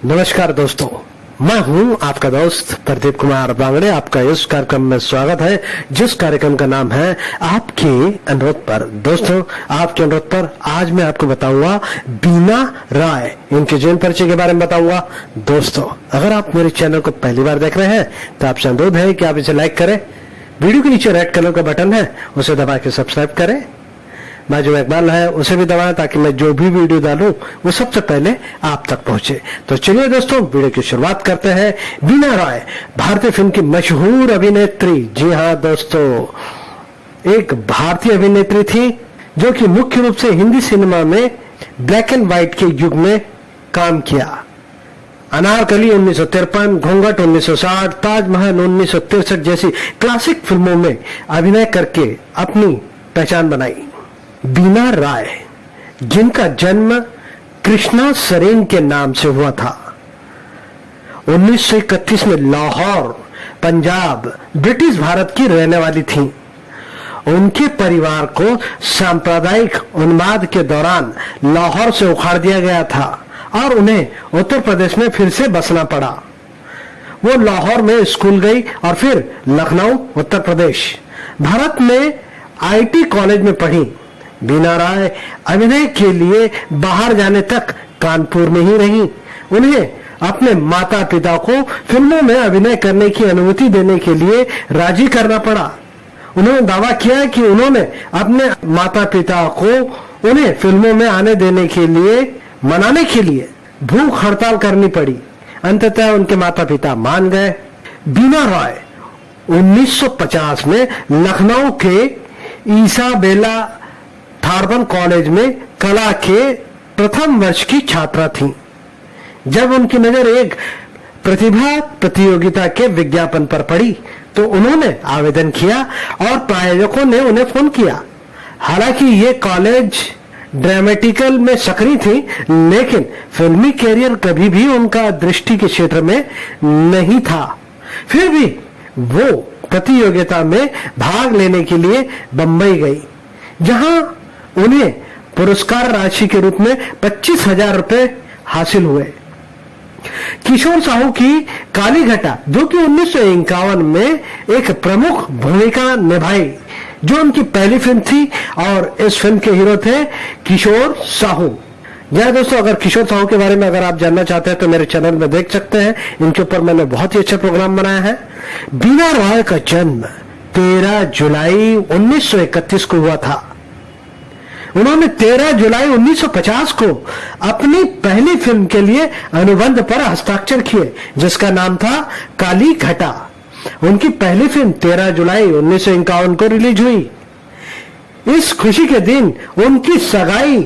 नमस्कार दोस्तों, मैं हूं आपका दोस्त प्रदीप कुमार बांगड़े। आपका इस कार्यक्रम में स्वागत है, जिस कार्यक्रम का नाम है आपके अनुरोध पर। दोस्तों, आपके अनुरोध पर आज मैं आपको बताऊंगा बीना राय, इनके जीवन परिचय के बारे में बताऊंगा। दोस्तों, अगर आप मेरे चैनल को पहली बार देख रहे हैं तो आपसे अनुरोध है कि आप इसे लाइक करें। वीडियो के नीचे रेड कलर का बटन है, उसे दबा के सब्सक्राइब करें। बाजू एक बेल है, उसे भी दबाएं ताकि मैं जो भी वीडियो डालूं वो सबसे पहले आप तक पहुंचे। तो चलिए दोस्तों, वीडियो की शुरुआत करते हैं। बीना राय भारतीय फिल्म की मशहूर अभिनेत्री। जी हाँ दोस्तों, एक भारतीय अभिनेत्री थी जो कि मुख्य रूप से हिंदी सिनेमा में ब्लैक एंड व्हाइट के युग में काम किया। अनारकली 1953, घूंघट 1960, ताजमहल 1963 जैसी क्लासिक फिल्मों में अभिनय करके अपनी पहचान बनाई। बीना राय, जिनका जन्म कृष्णा सरेन के नाम से हुआ था, 1931 में लाहौर, पंजाब, ब्रिटिश भारत की रहने वाली थीं। उनके परिवार को सांप्रदायिक उन्माद के दौरान लाहौर से उखाड़ दिया गया था और उन्हें उत्तर प्रदेश में फिर से बसना पड़ा। वो लाहौर में स्कूल गई और फिर लखनऊ, उत्तर प्रदेश, भारत में आईटी कॉलेज में पढ़ी। बीना राय अभिनय के लिए बाहर जाने तक कानपुर में ही रही। उन्हें अपने माता पिता को फिल्मों में अभिनय करने की अनुमति देने के लिए राजी करना पड़ा। उन्होंने दावा किया कि उन्होंने अपने माता पिता को उन्हें फिल्मों में आने देने के लिए, मनाने के लिए भूख हड़ताल करनी पड़ी। अंततः उनके माता पिता मान गए। बीना राय 1950 में लखनऊ के ईसाबेला थार्बन कॉलेज में कला के प्रथम वर्ष की छात्रा थीं। जब उनकी नजर एक प्रतिभा प्रतियोगिता के विज्ञापन पर पड़ी तो उन्होंने आवेदन किया और प्रायोजकों ने उन्हें फोन किया। हालांकि ये कॉलेज ड्रामेटिकल में सक्रिय थी, लेकिन फिल्मी कैरियर कभी भी उनका दृष्टि के क्षेत्र में नहीं था। फिर भी वो प्रतियोगिता में भाग लेने के लिए बंबई गई, जहां उन्हें पुरस्कार राशि के रूप में 25,000 रुपए हासिल हुए। किशोर साहू की काली घटा, जो कि 1951 में एक प्रमुख भूमिका निभाई, जो उनकी पहली फिल्म थी, और इस फिल्म के हीरो थे किशोर साहू। जी दोस्तों, अगर किशोर साहू के बारे में अगर आप जानना चाहते हैं तो मेरे चैनल में देख सकते हैं। इनके ऊपर मैंने बहुत ही अच्छा प्रोग्राम बनाया है। बीना राय का जन्म 13 जुलाई 1931 को हुआ था। उन्होंने 13 जुलाई 1950 को अपनी पहली फिल्म के लिए अनुबंध पर हस्ताक्षर किए, जिसका नाम था काली घटा। उनकी पहली फिल्म 13 जुलाई 1951 को रिलीज हुई। इस खुशी के दिन उनकी सगाई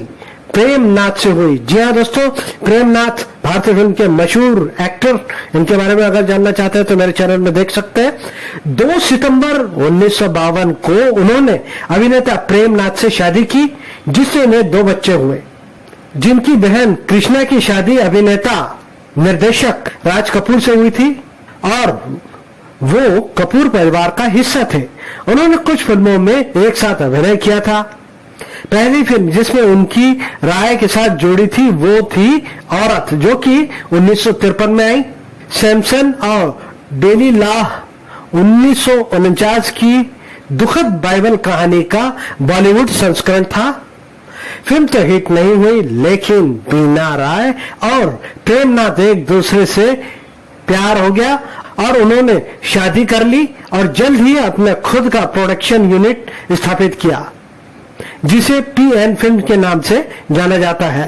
प्रेमनाथ से हुई। जी हाँ दोस्तों, प्रेमनाथ भारतीय फिल्म के मशहूर एक्टर। इनके बारे में अगर जानना चाहते हैं तो मेरे चैनल में देख सकते हैं। 2 सितंबर 1952 को उन्होंने अभिनेता प्रेमनाथ से शादी की, जिससे उन्हें 2 बच्चे हुए। जिनकी बहन कृष्णा की शादी अभिनेता निर्देशक राज कपूर से हुई थी और वो कपूर परिवार का हिस्सा थे। उन्होंने कुछ फिल्मों में एक साथ अभिनय किया था। पहली फिल्म जिसमें उनकी राय के साथ जोड़ी थी वो थी औरत, जो कि 1953 में आई। सैमसन और डेली लाह 1949 की दुखद बाइबल कहानी का बॉलीवुड संस्करण था। फिल्म तो हिट नहीं हुई, लेकिन बीना राय और प्रेमनाथ एक दूसरे से प्यार हो गया और उन्होंने शादी कर ली और जल्द ही अपना खुद का प्रोडक्शन यूनिट स्थापित किया, जिसे पीएन फिल्म के नाम से जाना जाता है।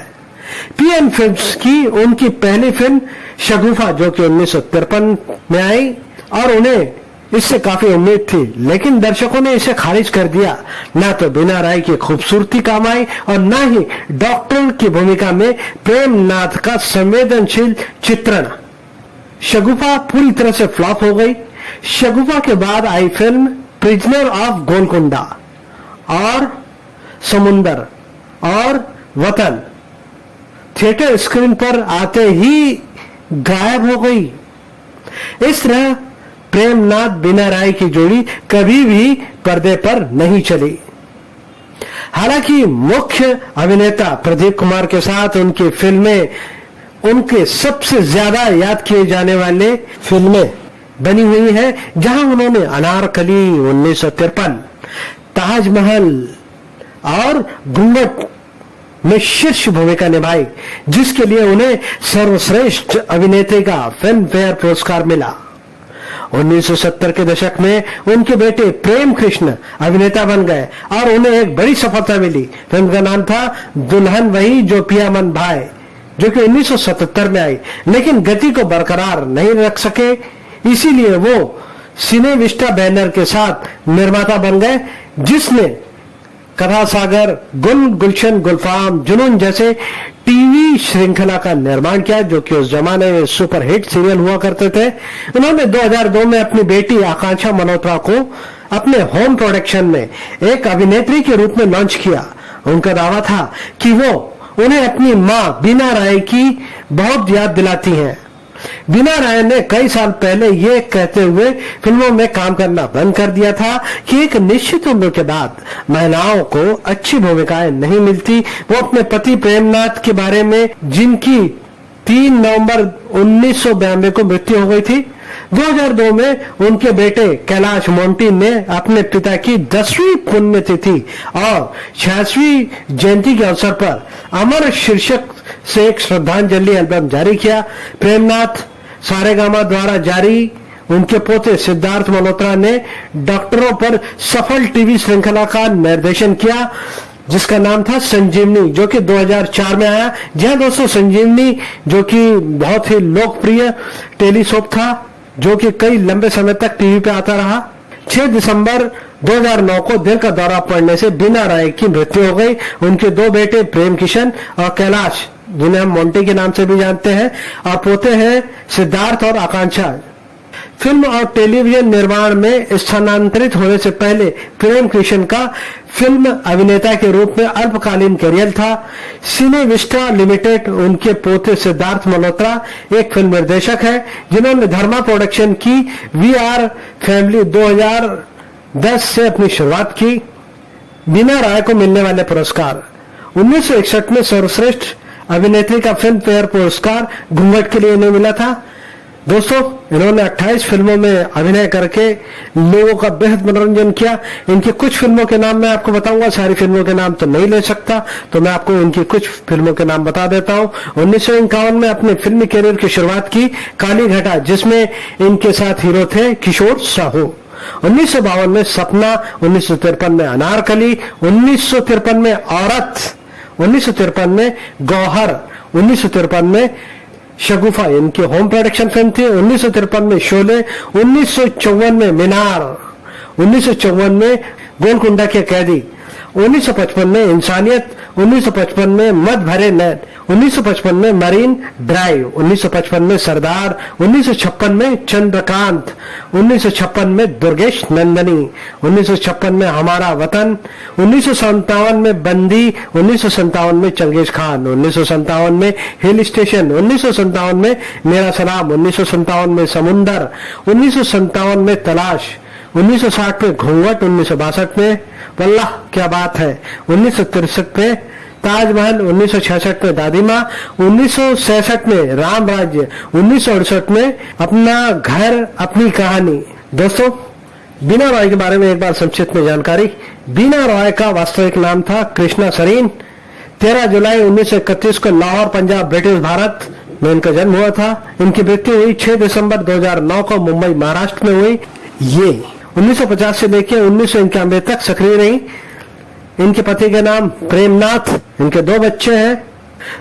पीएन फिल्म्स की उनकी पहली फिल्म शगुफा, जो कि 1953 में आई, और उन्हें इससे काफी उम्मीद थी, लेकिन दर्शकों ने इसे खारिज कर दिया। ना तो बीना राय की खूबसूरती काम आई और ना ही डॉक्टर की भूमिका में प्रेमनाथ का संवेदनशील चित्रण। शगुफा पूरी तरह से फ्लॉप हो गई। शगुफा के बाद आई फिल्म प्रिजनर ऑफ गोलकुंडा और समुंदर और वतन थिएटर स्क्रीन पर आते ही गायब हो गई। इस तरह प्रेमनाथ बीना राय की जोड़ी कभी भी पर्दे पर नहीं चली। हालांकि मुख्य अभिनेता प्रदीप कुमार के साथ उनकी फिल्में उनके सबसे ज्यादा याद किए जाने वाले फिल्में बनी हुई है, जहां उन्होंने अनारकली 1953, ताजमहल और घूंघट में शीर्ष भूमिका निभाई, जिसके लिए उन्हें सर्वश्रेष्ठ अभिनेत्री का फिल्म फेयर पुरस्कार मिला। 1970 के दशक में उनके बेटे प्रेम कृष्ण अभिनेता बन गए और उन्हें एक बड़ी सफलता मिली। फिल्म का नाम था दुल्हन वही जो पिया मन भाई, जो कि 1977 में आई, लेकिन गति को बरकरार नहीं रख सके, इसीलिए वो सिने विस्टा बैनर के साथ निर्माता बन गए, जिसने कथा सागर, गुल, गुलशन, गुलफाम, जुनून जैसे टीवी श्रृंखला का निर्माण किया, जो कि उस जमाने में सुपर हिट सीरियल हुआ करते थे। उन्होंने 2002 में अपनी बेटी आकांक्षा मल्होत्रा को अपने होम प्रोडक्शन में एक अभिनेत्री के रूप में लॉन्च किया। उनका दावा था कि वो उन्हें अपनी मां बीना राय की बहुत याद दिलाती हैं। बीना राय ने कई साल पहले ये कहते हुए फिल्मों में काम करना बंद कर दिया था कि एक निश्चित उम्र के बाद महिलाओं को अच्छी भूमिकाएं नहीं मिलती। वो अपने पति प्रेमनाथ के बारे में, जिनकी 3 नवंबर 1992 को मृत्यु हो गई थी। 2002 में उनके बेटे कैलाश मोंटी ने अपने पिता की 10वीं पुण्यतिथि और 66वीं जयंती के अवसर पर अमर शीर्षक से एक श्रद्धांजलि एल्बम जारी किया। प्रेमनाथ सारेगामा द्वारा जारी उनके पोते सिद्धार्थ मल्होत्रा ने डॉक्टरों पर सफल टीवी श्रृंखला का निर्देशन किया, जिसका नाम था संजीवनी, जो कि 2004 में आया। जहां दोस्तों संजीवनी, जो कि बहुत ही लोकप्रिय टेलीसोप था, जो कि कई लंबे समय तक टीवी पे आता रहा। 6 दिसंबर 2009 को दिल का दौरा पड़ने से बीना राय की मृत्यु हो गई। उनके 2 बेटे प्रेम किशन और कैलाश, जिन्हें हम मोंटी के नाम से भी जानते हैं, और पोते हैं सिद्धार्थ और आकांक्षा। फिल्म और टेलीविजन निर्माण में स्थानांतरित होने से पहले प्रेम कृष्ण का फिल्म अभिनेता के रूप में अल्पकालीन करियर था। सिने विस्टा लिमिटेड, उनके पोते सिद्धार्थ मल्होत्रा एक फिल्म निर्देशक है, जिन्होंने धर्मा प्रोडक्शन की वीआर फैमिली 2010 से अपनी शुरुआत की। बीना राय को मिलने वाले पुरस्कार: 1961 में सर्वश्रेष्ठ अभिनेत्री का फिल्म फेयर पुरस्कार घूंघट के लिए इन्हें मिला था। दोस्तों, इन्होंने 28 फिल्मों में अभिनय करके लोगों का बेहद मनोरंजन किया। इनकी कुछ फिल्मों के नाम मैं आपको बताऊंगा, सारी फिल्मों के नाम तो नहीं ले सकता, तो मैं आपको इनकी कुछ फिल्मों के नाम बता देता हूं। 1951 में अपने फिल्मी कैरियर की शुरुआत की काली घटा, जिसमें इनके साथ हीरो थे किशोर साहू। 1952 में सपना, 1953 में अनारकली, 1953 में औरत, 1953 में गौहर, 1953 में शगुफा, इनकी होम प्रोडक्शन फिल्म थी। 1953 में शोले, 1954 में मीनार, 1954 में गोलकुंडा के कैदी, 1955 में इंसानियत, 1955 में मत भरे नैन, 1955 में मरीन ड्राइव, 1955 में सरदार, 1956 में चंद्रकांत, 1956 में दुर्गेश नंदनी, 1956 में हमारा वतन, 1957 में बंदी, 1957 में चंगेज खान, 1957 में हिल स्टेशन, 1957 में मेरा सलाम, 1957 में समुंदर, 1957 में तलाश, 1960 में घूंघट, 1962 में वल्लाह क्या बात है, 1963 में ताजमहल, 1966 में दादी माँ, 1966 में राम राज्य, 1968 में अपना घर अपनी कहानी। दोस्तों, बीना रॉय के बारे में एक बार संक्षिप्त में जानकारी। बीना रॉय का वास्तविक नाम था कृष्णा सरीन। 13 जुलाई 1931 को लाहौर, पंजाब, ब्रिटिश भारत में इनका जन्म हुआ था। इनकी मृत्यु हुई 6 दिसंबर 2009 को मुंबई, महाराष्ट्र में हुई। ये 1950 से लेकर 1991 तक सक्रिय रही। इनके पति का नाम प्रेमनाथ, इनके 2 बच्चे हैं।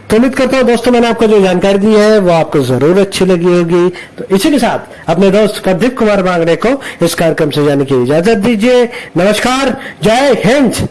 तो उम्मीद करता हूं दोस्तों, मैंने आपको जो जानकारी दी है वो आपको जरूर अच्छी लगी होगी। तो इसी के साथ अपने दोस्त प्रदीप कुमार बांगड़े को इस कार्यक्रम से जाने की इजाजत दीजिए। नमस्कार, जय हिंद।